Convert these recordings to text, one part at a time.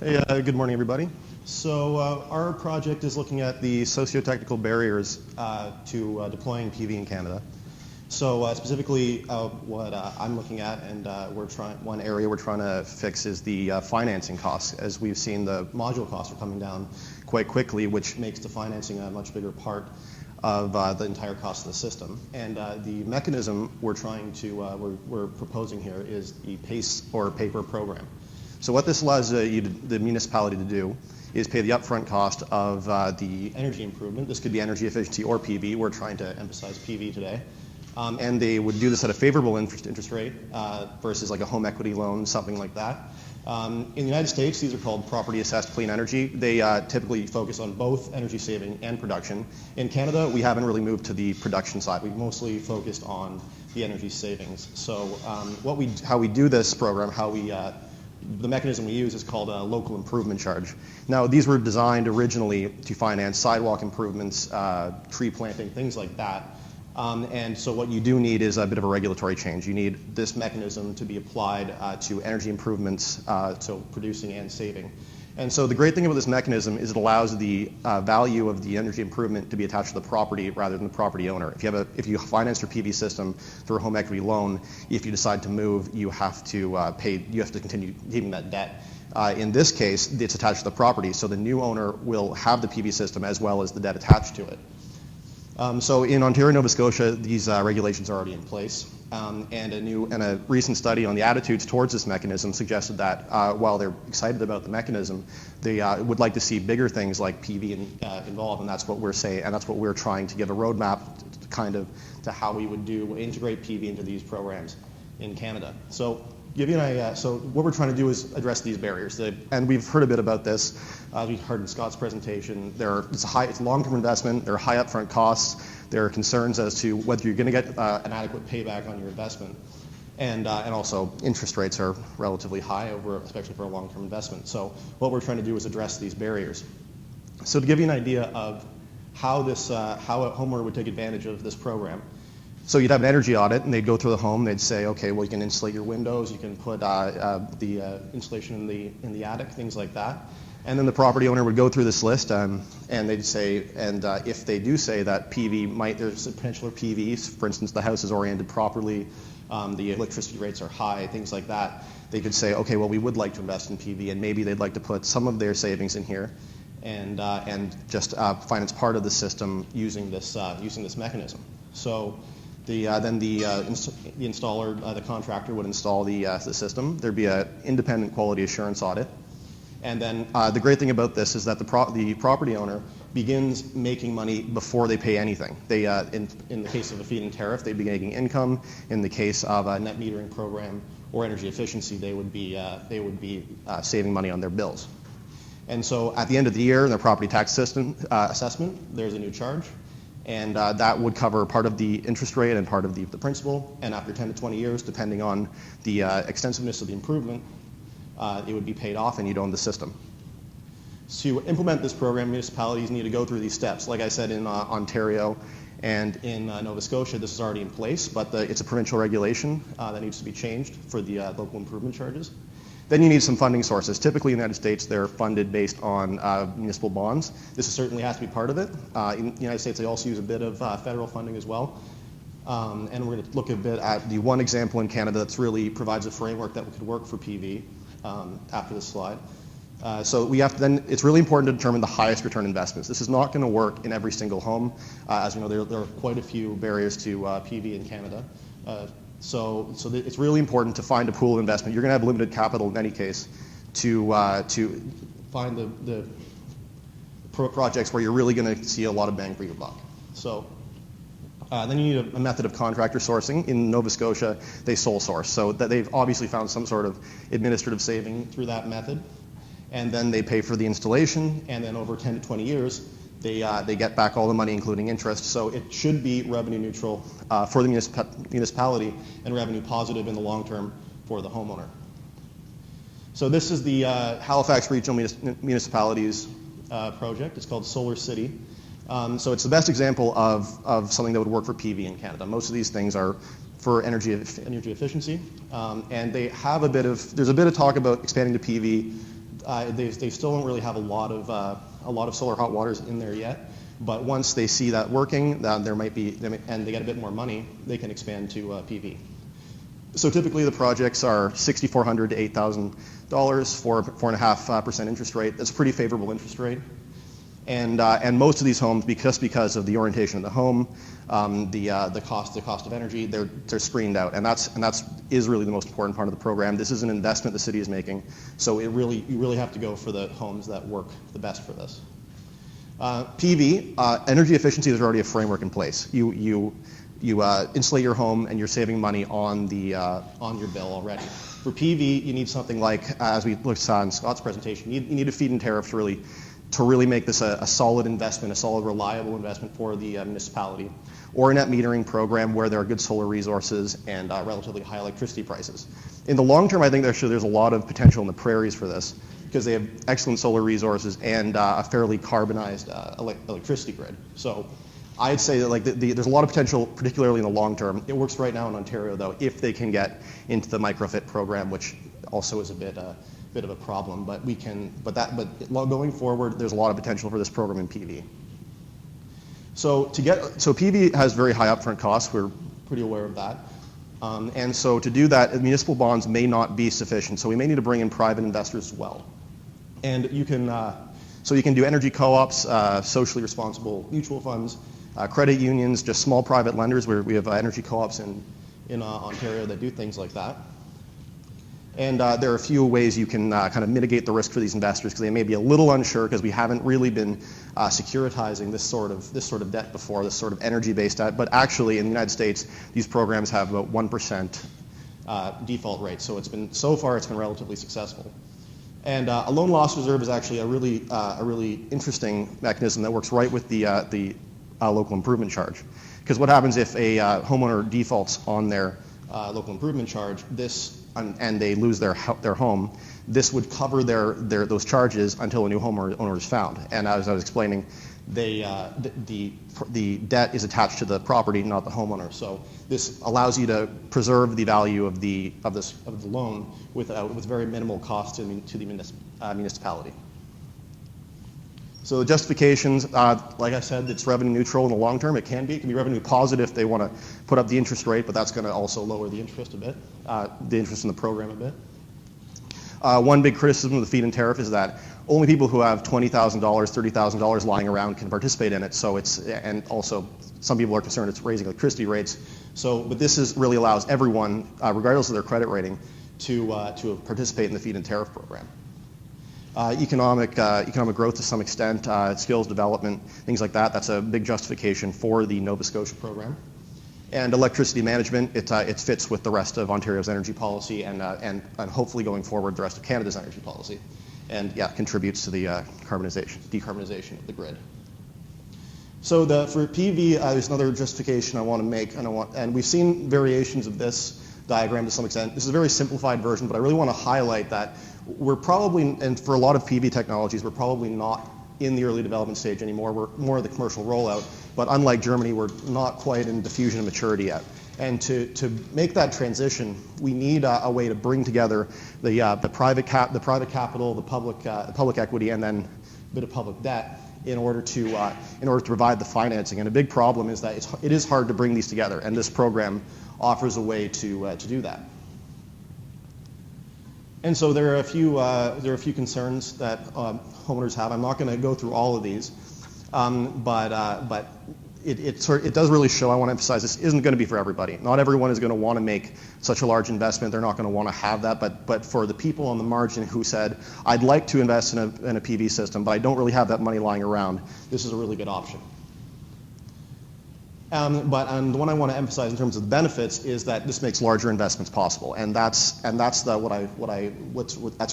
Hey, good morning, everybody. So our project is looking at the socio-technical barriers to deploying PV in Canada. So specifically, what I'm looking at, and one area we're trying to fix is the financing costs. As we've seen, the module costs are coming down quite quickly, which makes the financing a much bigger part of the entire cost of the system. And the mechanism we're proposing here is the PACE or paper program. So what this allows the municipality to do is pay the upfront cost of the energy improvement. This could be energy efficiency or PV. We're trying to emphasize PV today. And they would do this at a favorable interest rate versus like a home equity loan, something like that. In the United States, these are called property assessed clean energy. They typically focus on both energy saving and production. In Canada, we haven't really moved to the production side. We've mostly focused on the energy savings. So how we do this program, the mechanism we use is called a local improvement charge. Now, these were designed originally to finance sidewalk improvements, tree planting, things like that. And so what you do need is a bit of a regulatory change. You need this mechanism to be applied to energy improvements, so producing and saving. And so the great thing about this mechanism is it allows the value of the energy improvement to be attached to the property rather than the property owner. If you finance your PV system through a home equity loan, if you decide to move, you have to continue keeping that debt. In this case, it's attached to the property, so the new owner will have the PV system as well as the debt attached to it. So in Ontario, Nova Scotia, these regulations are already in place, and a recent study on the attitudes towards this mechanism suggested that while they're excited about the mechanism, they would like to see bigger things like PV involved, and that's what we're saying, and that's what we're trying to give a roadmap to how we would integrate PV into these programs in Canada. So give you an idea. So what we're trying to do is address these barriers, and we've heard a bit about this. We've heard in Scott's presentation. It's a long-term investment. There are high upfront costs. There are concerns as to whether you're going to get an adequate payback on your investment, and also interest rates are relatively high, especially for a long-term investment. So what we're trying to do is address these barriers. So to give you an idea of how a homeowner would take advantage of this program. So you'd have an energy audit, and they'd go through the home. They'd say, okay, well, you can insulate your windows. You can put the insulation in the attic, things like that. And then the property owner would go through this list, and they'd say, if they do say that there's a potential for PVs, for instance, the house is oriented properly, the electricity rates are high, things like that, they could say, okay, well, we would like to invest in PV, and maybe they'd like to put some of their savings in here, and just finance part of the system using this mechanism. So the installer, the contractor would install the system. There'd be an independent quality assurance audit. And then the great thing about this is that the property owner begins making money before they pay anything. They, in the case of a feed-in tariff, they'd be making income. In the case of a net metering program or energy efficiency, they would be saving money on their bills. And so at the end of the year in their property tax assessment, there's a new charge. And that would cover part of the interest rate and part of the principal. And after 10 to 20 years, depending on the extensiveness of the improvement, it would be paid off and you'd own the system. To implement this program, municipalities need to go through these steps. Like I said, in Ontario and in Nova Scotia, this is already in place, but it's a provincial regulation that needs to be changed for the local improvement charges. Then you need some funding sources. Typically in the United States, they're funded based on municipal bonds. This certainly has to be part of it. In the United States, they also use a bit of federal funding as well. And we're going to look a bit at the one example in Canada that really provides a framework that could work for PV after this slide. So it's really important to determine the highest return investments. This is not going to work in every single home. As we know, there are quite a few barriers to PV in Canada. So it's really important to find a pool of investment. You're going to have limited capital in any case to find the projects where you're really going to see a lot of bang for your buck. So then you need a method of contractor sourcing. In Nova Scotia, they sole source. So that they've obviously found some sort of administrative saving through that method. And then they pay for the installation, and then over 10 to 20 years, they get back all the money, including interest. So it should be revenue neutral for the municipality and revenue positive in the long term for the homeowner. So this is the Halifax Regional Municipalities project. It's called Solar City. So it's the best example of something that would work for PV in Canada. Most of these things are for energy efficiency, and they have there's a bit of talk about expanding to PV They still don't really have a lot of solar hot waters in there yet. But once they see that working, there might be, and they get a bit more money, they can expand to PV. So typically the projects are $6,400 to $8,000, 4.5% interest rate. That's a pretty favorable interest rate. And most of these homes, because of the orientation of the home, the cost of energy, they're screened out, and that's really the most important part of the program. This is an investment the city is making, so you really have to go for the homes that work the best for this. PV, energy efficiency, there's already a framework in place. You insulate your home and you're saving money on your bill already. For PV, you need something like, as we looked at in Scott's presentation, you need a feed-in tariff to really make this a solid investment, a solid, reliable investment for the municipality, or a net metering program where there are good solar resources and relatively high electricity prices. In the long term, I think there's a lot of potential in the prairies for this, because they have excellent solar resources and a fairly carbonized electricity grid. So I'd say that there's a lot of potential, particularly in the long term. It works right now in Ontario, though, if they can get into the microfit program, which also is a bit of a problem. But going forward, there's a lot of potential for this program in PV. So PV has very high upfront costs. We're pretty aware of that. And so to do that, municipal bonds may not be sufficient. So we may need to bring in private investors as well. And you can do energy co-ops, socially responsible mutual funds, credit unions, just small private lenders. We have energy co-ops in Ontario that do things like that. And there are a few ways you can kind of mitigate the risk for these investors, because they may be a little unsure, because we haven't really been securitizing this sort of debt before, this sort of energy-based debt. But actually, in the United States, these programs have about 1% default rate. So so far it's been relatively successful. And a loan loss reserve is actually a really interesting mechanism that works right with the local improvement charge. Because what happens if a homeowner defaults on their local improvement charge, and they lose their home, this would cover those charges until a new homeowner is found. And as I was explaining, the debt is attached to the property, not the homeowner. So this allows you to preserve the value of the loan with very minimal cost to the municipality. So the justifications, like I said, it's revenue neutral in the long term. It can be revenue positive if they want to put up the interest rate, but that's going to also lower the interest a bit, the interest in the program a bit. One big criticism of the feed-in tariff is that only people who have $20,000, $30,000 lying around can participate in it. And also some people are concerned it's raising electricity rates. But this really allows everyone, regardless of their credit rating, to participate in the feed-in tariff program. Economic growth to some extent, skills development, things like that. That's a big justification for the Nova Scotia program. And electricity management, it fits with the rest of Ontario's energy policy and hopefully going forward the rest of Canada's energy policy. And contributes to the decarbonization of the grid. So for PV, there's another justification I want to make, and we've seen variations of this diagram to some extent. This is a very simplified version, but I really want to highlight that we're probably, and for a lot of PV technologies, we're probably not in the early development stage anymore. We're more of the commercial rollout, but unlike Germany, we're not quite in diffusion and maturity yet. And to make that transition, we need a way to bring together the private capital, the public equity, and then a bit of public debt in order to provide the financing. And a big problem is that it is hard to bring these together, and this program offers a way to do that. And so there are a few concerns that homeowners have. I'm not going to go through all of these, but it does really show. I want to emphasize this isn't going to be for everybody. Not everyone is going to want to make such a large investment. They're not going to want to have that. But for the people on the margin who said, I'd like to invest in a PV system, but I don't really have that money lying around, this is a really good option. And the one I want to emphasize in terms of the benefits is that this makes larger investments possible, and that's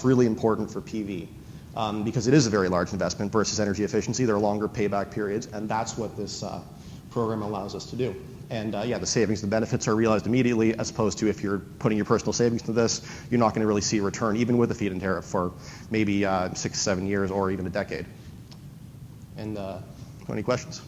really important for PV, because it is a very large investment versus energy efficiency. There are longer payback periods, and that's what this program allows us to do. And the savings, the benefits are realized immediately, as opposed to if you're putting your personal savings to this, you're not going to really see a return, even with a feed-in tariff, for maybe 6 to 7 years or even a decade. And any questions?